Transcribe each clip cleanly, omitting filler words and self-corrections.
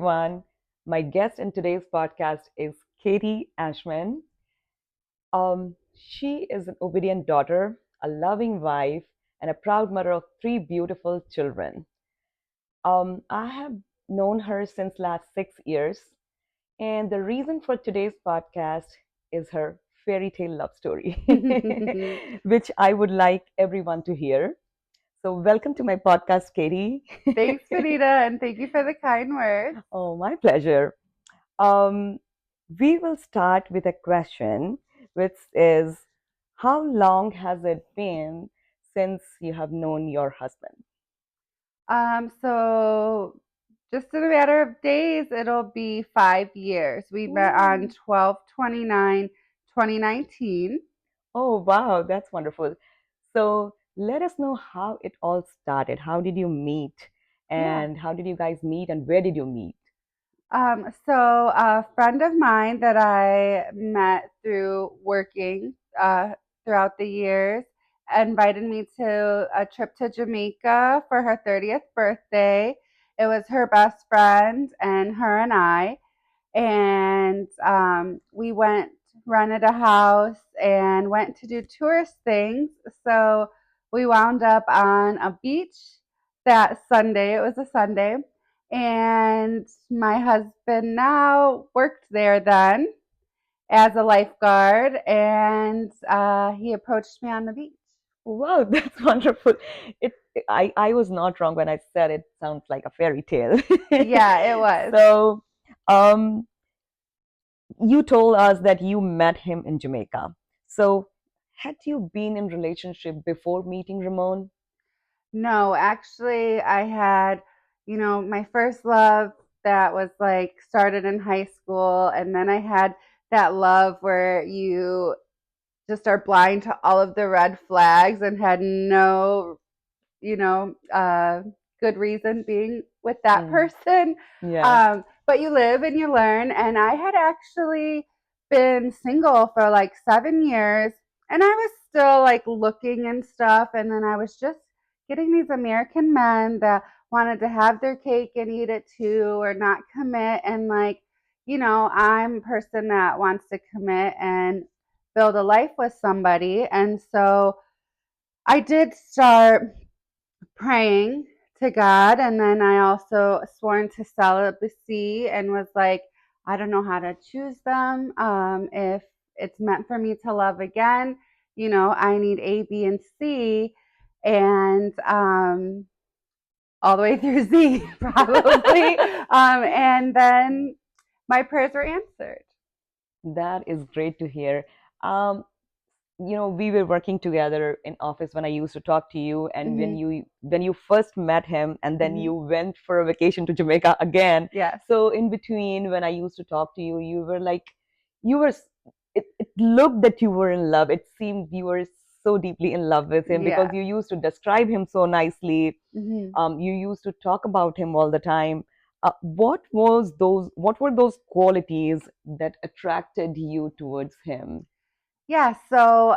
everyone. My guest in today's podcast is Katie Ashman. She is an obedient daughter, a loving wife, and a proud mother of three beautiful children. I have known her since last 6 years, and the reason for today's podcast is her fairy tale love story, which I would like everyone to hear. So, welcome to my podcast, Katie. Thanks, Vinita, and thank you for the kind words. Oh, my pleasure. Um, we will start with a question, which is how long has it been since you have known your husband? So just in a matter of days, it'll be 5 years. We met on Ooh. 12/29/2019. Oh, wow, that's wonderful. So let us know how it all started. How did you meet? Yeah. And how did you guys meet? And where did you meet? So a friend of mine that I met through working throughout the years invited me to a trip to Jamaica for her 30th birthday. It was her best friend and her and I. And we went, rented a house, and went to do tourist things. So we wound up on a beach that Sunday. It was a Sunday. And my husband now worked there then as a lifeguard, and he approached me on the beach. Wow, that's wonderful. It I was not wrong when I said it sounds like a fairy tale. Yeah, it was. So, um, you told us that you met him in Jamaica. So, had you been in relationship before meeting Ramon? No, actually, I had, my first love that was like started in high school. And then I had that love where you just are blind to all of the red flags and had no, you know, uh, good reason being with that Mm, person. yeah. But you live and you learn. And I had actually been single for like 7 years, and I was still like looking and stuff. And then I was just getting these American men that wanted to have their cake and eat it too, or not commit. And like, I'm a person that wants to commit and build a life with somebody. And so I did start praying to God. And then I also sworn to celibacy and was like, I don't know how to choose them. If it's meant for me to love again, I need A, B, and C. And all the way through Z, probably. And then my prayers were answered. That is great to hear. Um, we were working together in office when I used to talk to you, and when Hmm. you first met him, and then Hmm. you went for a vacation to Jamaica again. Yes. So in between, when I used to talk to you, you were like, you were. It looked that you were in love. It seemed you were so deeply in love with him because Yeah. you used to describe him so nicely. Hmm. You used to talk about him all the time. What were those qualities that attracted you towards him? Yeah. So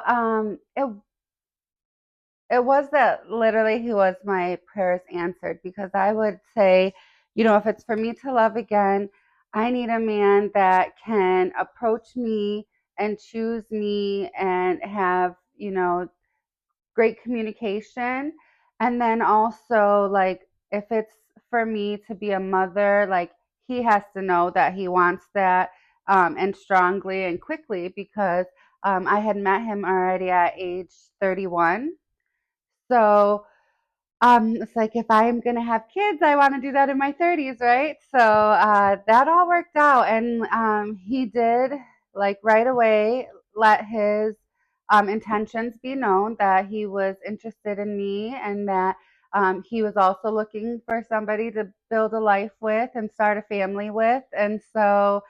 it was that literally he was my prayers answered, because I would say, if it's for me to love again, I need a man that can approach me and choose me and have, great communication. And then also, like, if it's for me to be a mother, like, he has to know that he wants that, and strongly and quickly, because I had met him already at age 31. So it's like, if I'm going to have kids, I want to do that in my 30s, right? So that all worked out. And he did, like, right away, let his intentions be known that he was interested in me, and that he was also looking for somebody to build a life with and start a family with. And so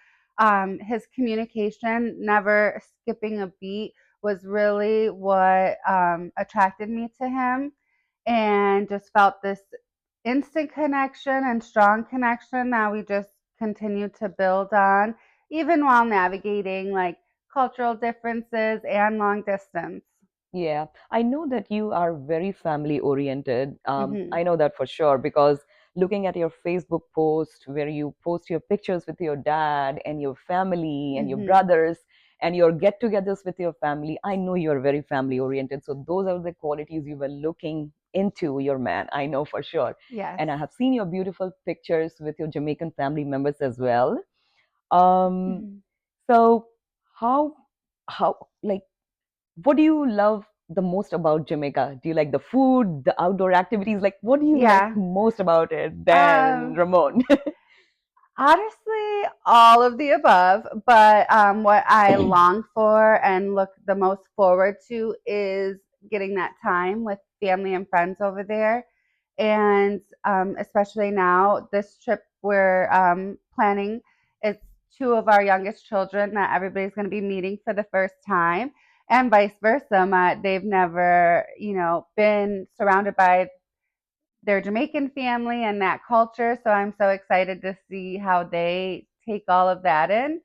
his communication, never skipping a beat, was really what attracted me to him, and just felt this instant connection and strong connection that we just continue to build on, even while navigating like cultural differences and long distance. Yeah, I know that you are very family oriented. Hmm. I know that for sure because looking at your Facebook post where you post your pictures with your dad and your family and your Hmm. brothers and your get togethers with your family, I know you're very family oriented. So those are the qualities you were looking into your man, I know for sure. Yes. And I have seen your beautiful pictures with your Jamaican family members as well. Um, Hmm. so how like what do you love the most about Jamaica? Do you like the food, the outdoor activities? Like what do you like Yeah. most about it than Um, Ramon? Honestly, all of the above, but what I long for and look the most forward to is getting that time with family and friends over there. And especially now, this trip we're planning is two of our youngest children that everybody's going to be meeting for the first time, and vice versa. They've never, been surrounded by their Jamaican family and that culture. So I'm so excited to see how they take all of that in.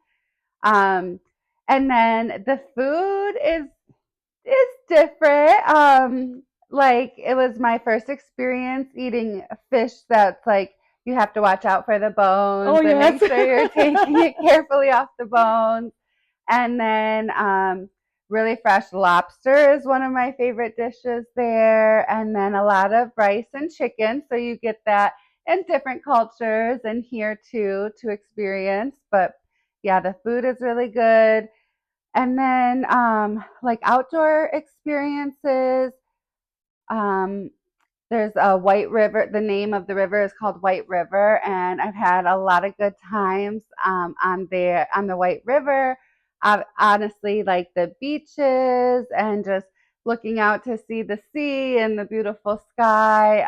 Um, and then the food is different. Like it was my first experience eating a fish that's like you have to watch out for the bones Oh and yes. make sure you're taking it carefully off the bones. And then really fresh lobster is one of my favorite dishes there. And then a lot of rice and chicken. So you get that in different cultures and here too to experience. But yeah, the food is really good. And then like outdoor experiences, um, there's a White River. The name of the river is called White River, and I've had a lot of good times on the White River. Honestly, like the beaches and just looking out to see the sea and the beautiful sky.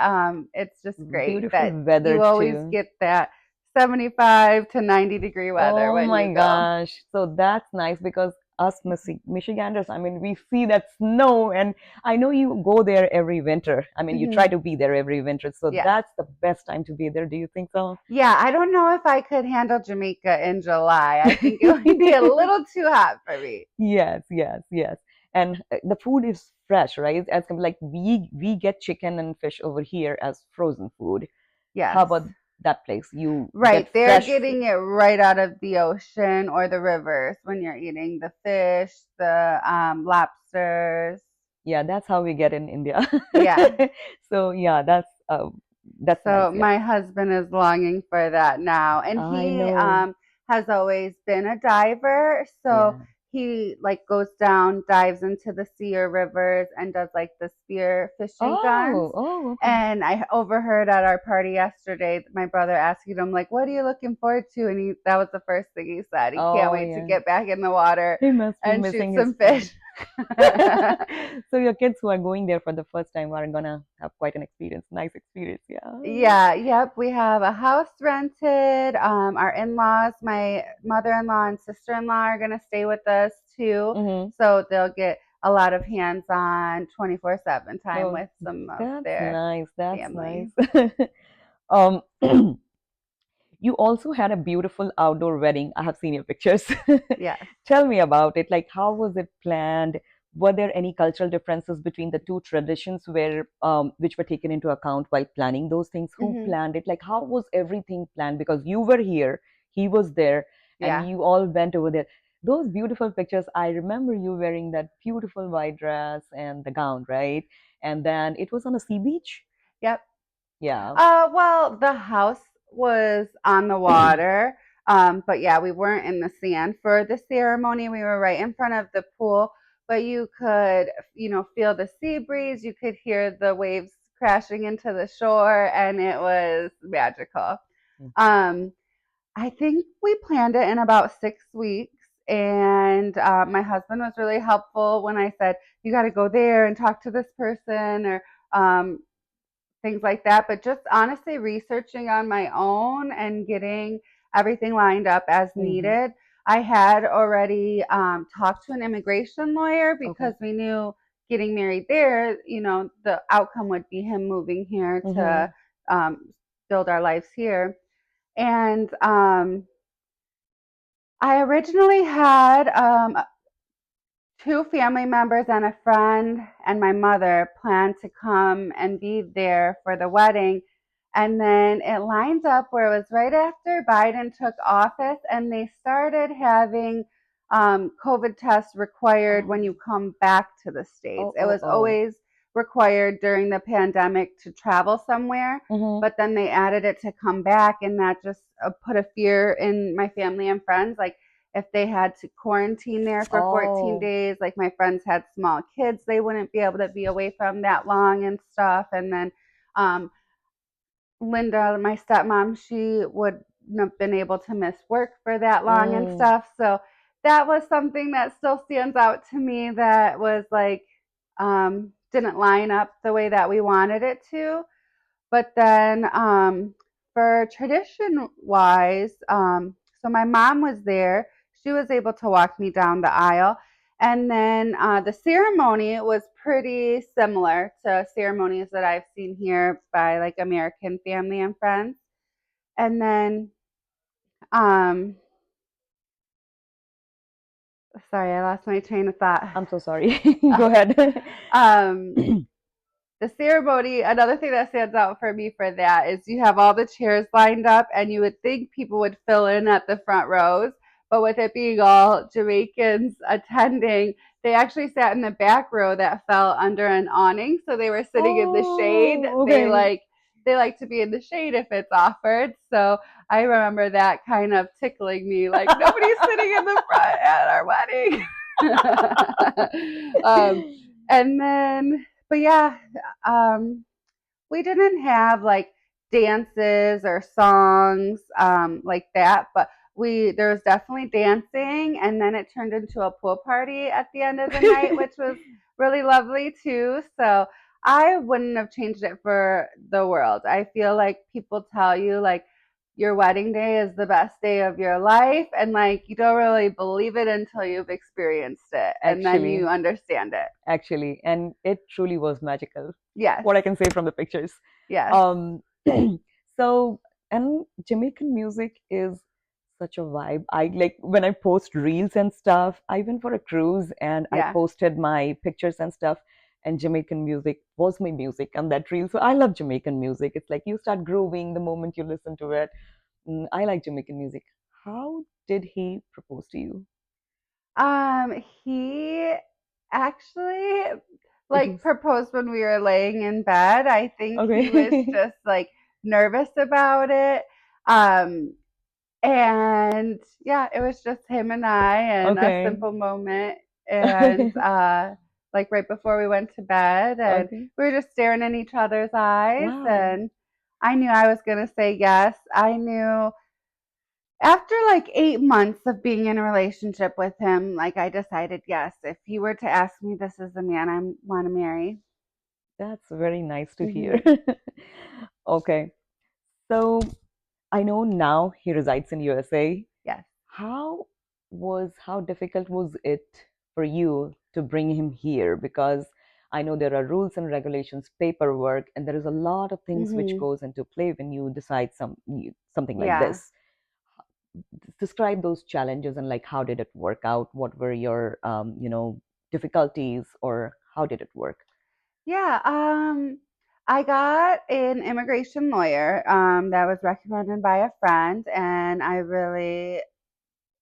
It's just great Beautiful that weather you always too. get that 75 to 90-degree weather Oh when you my go. gosh. So that's nice because us Michiganders, I mean, we see that snow, and I know you go there every winter. I mean, you try Hmm. to be there every winter. So Yes. that's the best time to be there. Do you think so? Yeah, I don't know if I could handle Jamaica in July. I think it would be a little too hot for me. Yes, yes, yes. And the food is fresh, right? As like we get chicken and fish over here as frozen food. How Yes. about that place? You get Right. They're fresh food. getting it right out of the ocean or the rivers when you're eating the fish, the lobsters. Yeah, that's how we get in India. Yeah. So yeah, that's nice. So Yeah, my husband is longing for that now, and I he know. has always been a diver. So Yeah. he like goes down, dives into the sea or rivers, and does like the spear fishing guns. Oh, okay. And I overheard at our party yesterday, my brother asking him like, "What are you looking forward to?" And that was the first thing he said. He can't Oh, wait to yeah. get back in the water He must be and shoot missing his some friend. fish. So your kids who are going there for the first time are gonna have quite an experience, nice experience. Yeah. Yeah, yep. We have a house rented. Our in-laws, my mother-in-law and sister-in-law are going to stay with us too. Mm-hmm. So they'll get a lot of hands-on 24/7 time Oh, with some of that's their nice. That's nice. family. Um, you also had a beautiful outdoor wedding. I have seen your pictures. Yes. Tell me about it. Like, how was it planned? Were there any cultural differences between the two traditions which were taken into account while planning those things? Who Hmm. planned it? Like, how was everything planned? Because you were here, he was there, and Yeah. you all went over there. Those beautiful pictures, I remember you wearing that beautiful white dress and the gown, right? And then it was on a sea beach. Yep. Yeah. Well, the house was on the water. But yeah, we weren't in the sand for the ceremony. We were right in front of the pool, but you could, feel the sea breeze. You could hear the waves crashing into the shore, and it was magical. Um, I think we planned it in about 6 weeks. And my husband was really helpful when I said, you got to go there and talk to this person or um, things like that. But just honestly researching on my own and getting everything lined up as Mm-hmm. needed. I had already talked to an immigration lawyer Okay. because we knew getting married there, the outcome would be him moving here to Mm-hmm. um, build our lives here. And I originally had two family members and a friend and my mother planned to come and be there for the wedding. And then it lines up where it was right after Biden took office, and they started having COVID tests required when you Oh, come back to the States. oh, It oh, was oh. always required during the pandemic to travel somewhere, Mm-hmm. but then they added it to come back, and that just put a fear in my family and friends. Like, if they had to quarantine there for 14 Oh, days, like my friends had small kids, they wouldn't be able to be away from that long and stuff. And then um, Linda, my stepmom, she would not have been able to miss work for that long and mm, stuff. So that was something that still stands out to me, that was like, didn't line up the way that we wanted it to. But then for tradition wise, so my mom was there. She was able to walk me down the aisle. And then the ceremony was pretty similar to ceremonies that I've seen here by like American family and friends. And then, um, sorry, I lost my train of thought. I'm so sorry. Go ahead. um, the ceremony, another thing that stands out for me for that is you have all the chairs lined up, and you would think people would fill in at the front rows. But with it being all Jamaicans attending, they actually sat in the back row that fell under an awning. So they were sitting in the shade. Oh, They okay. like they like to be in the shade if it's offered. So I remember that kind of tickling me, like nobody's sitting in the front at our wedding. um, and then, but yeah, um, we didn't have like dances or songs like that, but we there was definitely dancing, and then it turned into a pool party at the end of the night, which was really lovely too. So I wouldn't have changed it for the world. I feel like people tell you like your wedding day is the best day of your life, and like you don't really believe it until you've experienced it, and then you Actually, understand it. and it truly was magical. Yes. What I can say from the pictures. Yes. Um, so, and Jamaican music is such a vibe. I like when I post reels and stuff. I went for a cruise and I Yeah. posted my pictures and stuff, and Jamaican music was my music on that reel. So I love Jamaican music. It's like you start grooving the moment you listen to it. I like Jamaican music. How did he propose to you? He actually It like was proposed when we were laying in bed. I think he was okay. just like nervous about it. Um, and yeah, it was just him and I, and a Okay. simple moment. And like right before we went to bed, and Okay. we were just staring in each other's eyes. Wow. And I knew I was going to say yes. I knew after like 8 months of being in a relationship with him, like I decided, yes, if he were to ask me, this is the man I want to marry. That's very nice to hear. Hmm. Okay. So I know now he resides in USA. Yes. How difficult was it for you to bring him here? Because I know there are rules and regulations, paperwork, and there is a lot of things which Hmm. goes into play when you decide something like Yeah. this. Describe those challenges and like how did it work out? What were your difficulties or how did it work? Yeah. I got an immigration lawyer that was recommended by a friend, and I really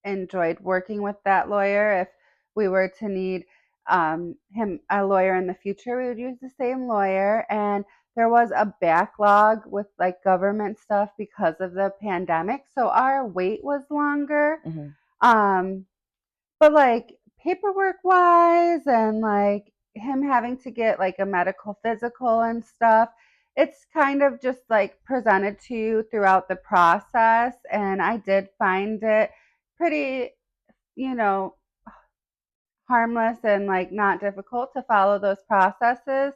enjoyed working with that lawyer. If we were to need him a lawyer in the future, we would use the same lawyer. And there was a backlog with like government stuff because of the pandemic, so our wait was longer. Hmm. Um, but like paperwork wise, and like him having to get like a medical physical and stuff, it's kind of just like presented to you throughout the process. And I did find it pretty, you know, harmless and like not difficult to follow those processes.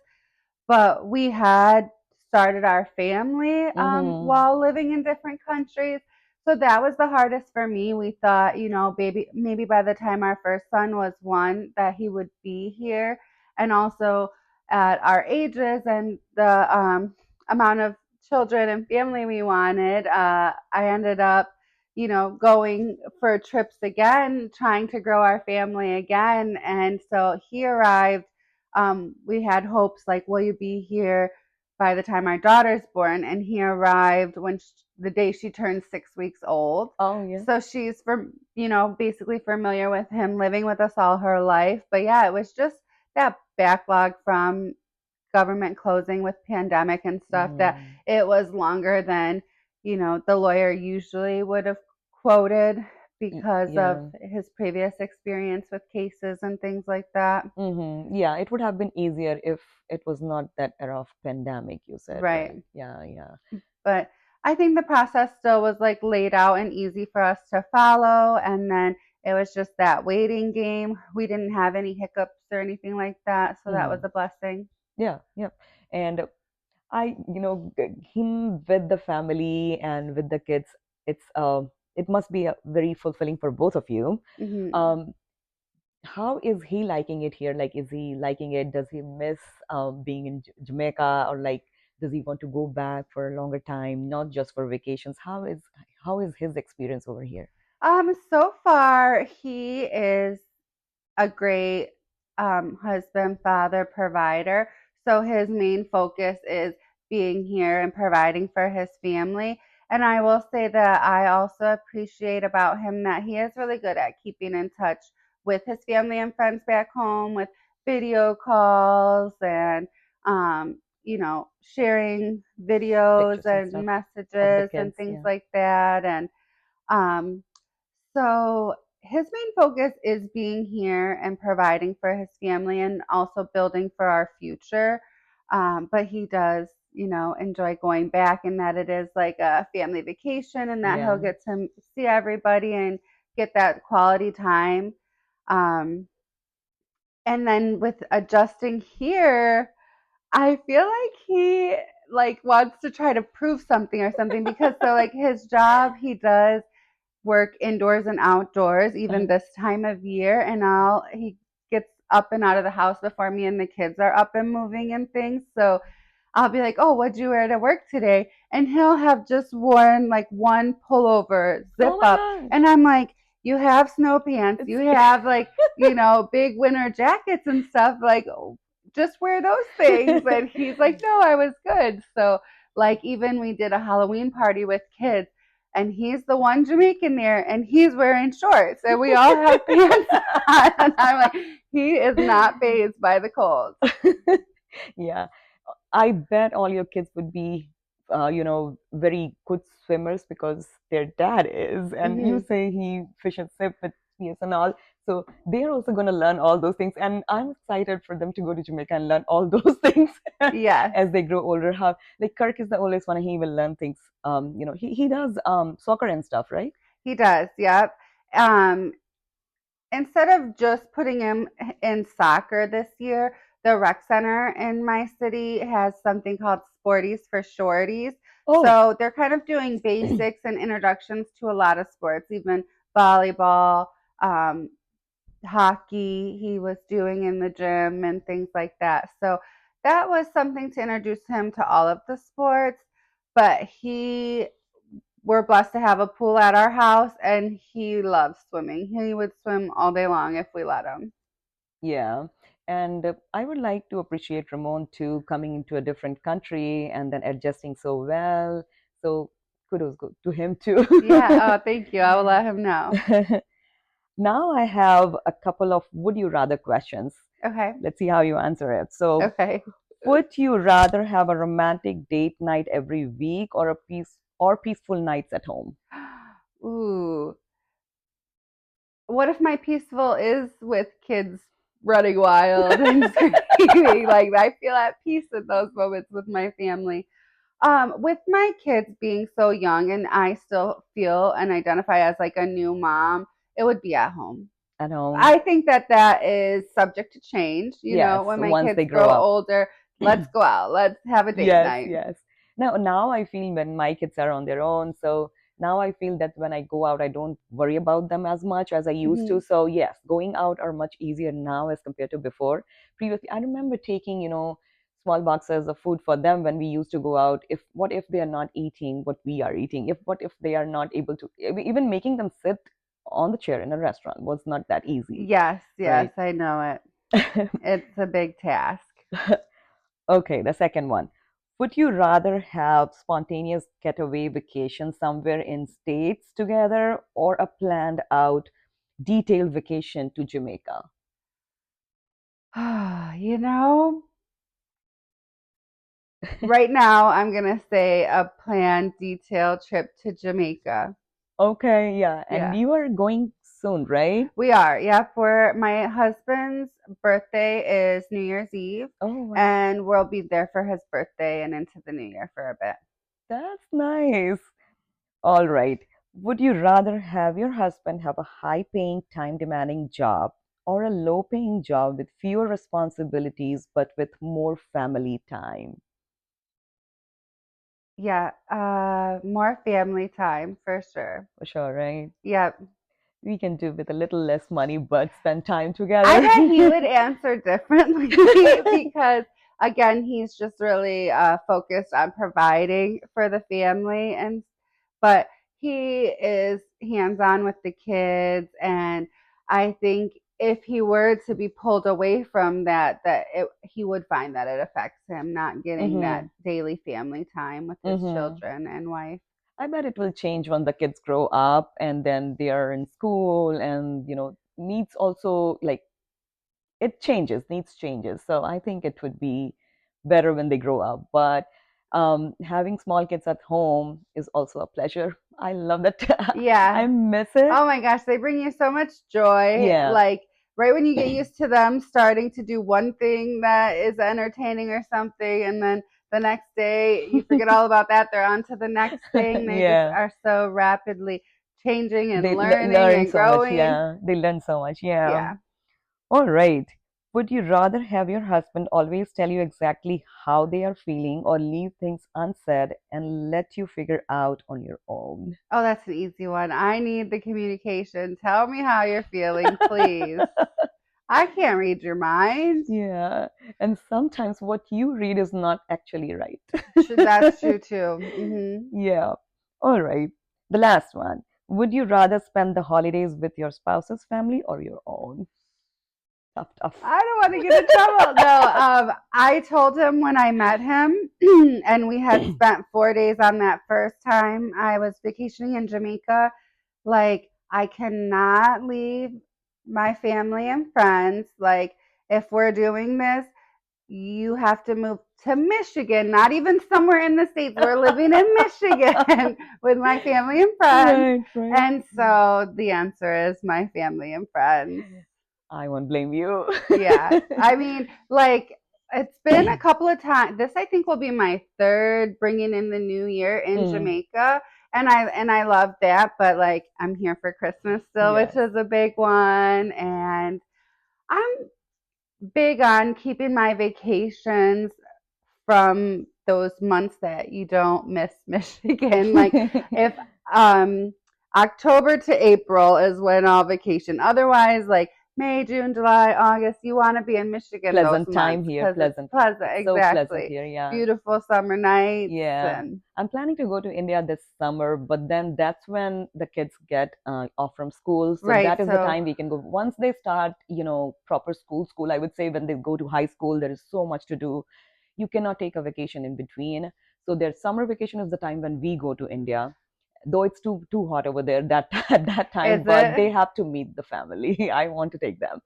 But we had started our family Hmm. while living in different countries. So that was the hardest for me. We thought, baby, maybe by the time our first son was one, that he would be here. And also at our ages and the amount of children and family we wanted, I ended up, going for trips again, trying to grow our family again. And so he arrived. We had hopes like, will you be here by the time our daughter's born, and he arrived the day she turned 6 weeks old. Oh, yeah. So she's basically familiar with him living with us all her life. But yeah, it was just that backlog from government closing with pandemic and stuff that Mm, it was longer than the lawyer usually would have quoted because of yeah. his previous experience with cases and things like that. Yeah, it would have been easier if it was not that era of pandemic, you said, Right. right? Yeah, yeah. But I think the process still was like laid out and easy for us to follow. And then it was just that waiting game. We didn't have any hiccups or anything like that. So that was Mm, a blessing. yeah, yeah. And him with the family and with the kids, it's it must be very fulfilling for both of you. Hmm. Um, how is he liking it here? Like, is he liking it? Does he miss being in Jamaica, or like, does he want to go back for a longer time, not just for vacations? How is his experience over here? So far, he is a great husband, father, provider. So his main focus is being here and providing for his family. And I will say that I also appreciate about him that he is really good at keeping in touch with his family and friends back home with video calls and, sharing videos Pictures and and stuff of the messages and kids, things yeah. like that. And um, so his main focus is being here and providing for his family and also building for our future. But he does, enjoy going back and that it is like a family vacation and that he'll Yeah, get to see everybody and get that quality time. Um, and then with adjusting here, I feel like he like wants to try to prove something or something because so like his job he does work indoors and outdoors, even uh-huh. this time of year. And he gets up and out of the house before me and the kids are up and moving and things. So I'll be like, "Oh, what'd you wear to work today?" And he'll have just worn like one pullover, zip Oh my up. gosh. And I'm like, "You have snow pants, It's you have like, big winter jackets and stuff. Like, oh, just wear those things." And he's like, "No, I was good." So, like, even we did a Halloween party with kids, and he's the one Jamaican there, and he's wearing shorts, and we all have pants on. And I'm like, he is not phased by the cold. Yeah, I bet all your kids would be, very good swimmers because their dad is, and you Hmm. say he fish and sip with spears and all. So they're also going to learn all those things, and I'm excited for them to go to Jamaica and learn all those things Yes, as they grow older. How like Kirk is the oldest one, and he will learn things. He does soccer and stuff, right? he does. Yep. Um, Instead of just putting him in soccer this year, the rec center in my city has something called Sporties for Shorties. Oh, So they're kind of doing basics and introductions to a lot of sports, even volleyball, um, hockey he was doing in the gym and things like that. So that was something to introduce him to all of the sports. But we're blessed to have a pool at our house and he loves swimming. He would swim all day long if we let him. yeah. And I would like to appreciate Ramon too, coming into a different country and then adjusting so well. So kudos go to him too. Yeah, oh, thank you. I will let him know. Now I have a couple of would you rather questions. Okay. Let's see how you answer it. So, Okay. would you rather have a romantic date night every week or peaceful nights at home? Ooh. What if my peaceful is with kids running wild and screaming? Like I feel at peace in those moments with my family. With my kids being so young and I still feel and identify as like a new mom, it would be at home. At home? I think that that is subject to change. Yes, When my once kids they grow grow up. older, let's go out, let's have a date Yes, night. yes. Now I feel when my kids are on their own, so now I feel that when I go out, I don't worry about them as much as I used to. Hmm. So yes, going out are much easier now as compared to before. Previously, I remember taking, small boxes of food for them when we used to go out. If what if they are not eating what we are eating? If what if they are not able to even making them sit on the chair in a restaurant was not that easy, Yes, yes, right? I know it. It's a big task. Okay, the second one. Would you rather have spontaneous getaway vacation somewhere in states together or a planned out detailed vacation to Jamaica? You know, right now I'm gonna say a planned detailed trip to Jamaica. Okay, yeah. And Yeah. you are going soon, right? We are, yeah. For my husband's birthday is New Year's Eve, Oh, and we'll be there for his birthday and into the new year for a bit. that's nice. All right. Would you rather have your husband have a high paying, time demanding job or a low paying job with fewer responsibilities but with more family time? Yeah, more family time for sure. For sure, right? Yep. We can do with a little less money but spend time I together. bet he would answer differently because, again, he's just really focused on providing for the family, and but he is hands on with the kids, and I think if he were to be pulled away from that, he would find that it affects him not getting that Mm-hmm. daily family time with his Mm-hmm. children and wife. I bet it will change when the kids grow up and then they are in school and, needs also like it changes, needs changes. So I think it would be better when they grow up. But having small kids at home is also a pleasure. I love that. Yeah. I miss it. Oh my gosh, they bring you so much joy. Yeah. Like right when you get used to them starting to do one thing that is entertaining or something, and then the next day you forget all about that. They're on to the next thing. They just Yeah. are so rapidly changing They and learning learn and so much. growing. Yeah. They learn so much. Yeah. Yeah. All right. Would you rather have your husband always tell you exactly how they are feeling or leave things unsaid and let you figure out on your own? Oh, that's an easy one. I need the communication. Tell me how you're feeling, please. I can't read your mind. Yeah. And sometimes what you read is not actually right. That's true too. Yeah. All right. The last one. Would you rather spend the holidays with your spouse's family or your own? Tough, tough. I don't want to get in trouble. No, I told him when I met him, and we had spent 4 days on that first time I was vacationing in Jamaica. Like, I cannot leave my family and friends. Like, if we're doing this, you have to move to Michigan, not even somewhere in the States. We're living in Michigan with my family and friends. Right, right. And so the answer is my family and friends. I won't blame you. Yeah. I mean, like, it's been a couple of times. This I think will be my third bringing in the new year in Mm, Jamaica, and I love that. But like, I'm here for Christmas still, which yes. is a big one, and I'm big on keeping my vacations from those months that you don't miss Michigan. Like if um October to April is when I'll vacation. Otherwise, like May, June, July, August, you want to be in Michigan those Pleasant time months here, because it's pleasant. pleasant. So pleasant Exactly. here, yeah. Beautiful summer nights Yeah. and I'm planning to go to India this summer, but then that's when the kids get off from school. So right. that is the So time we can go. Once they start, proper school, I would say when they go to high school, there is so much to do. You cannot take a vacation in between. So their summer vacation is the time when we go to India. Though it's too hot over there that at that is time, but it? they have to meet the family. I want to take them.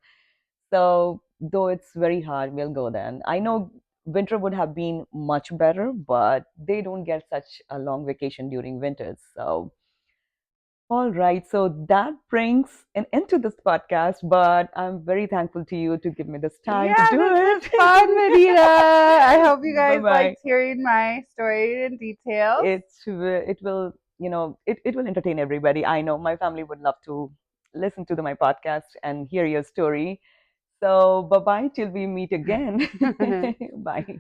So though it's very hard, we'll go then. I know winter would have been much better, but they don't get such a long vacation during winters. So all right, so that brings an end to this podcast, but I'm very thankful to you to give me this time to Yeah, do this was fun, Vanita. I it. hope you Bye guys bye. liked hearing my story in details. It will, it will entertain everybody. I know my family would love to listen to my podcast and hear your story. So bye bye till we meet again. Bye.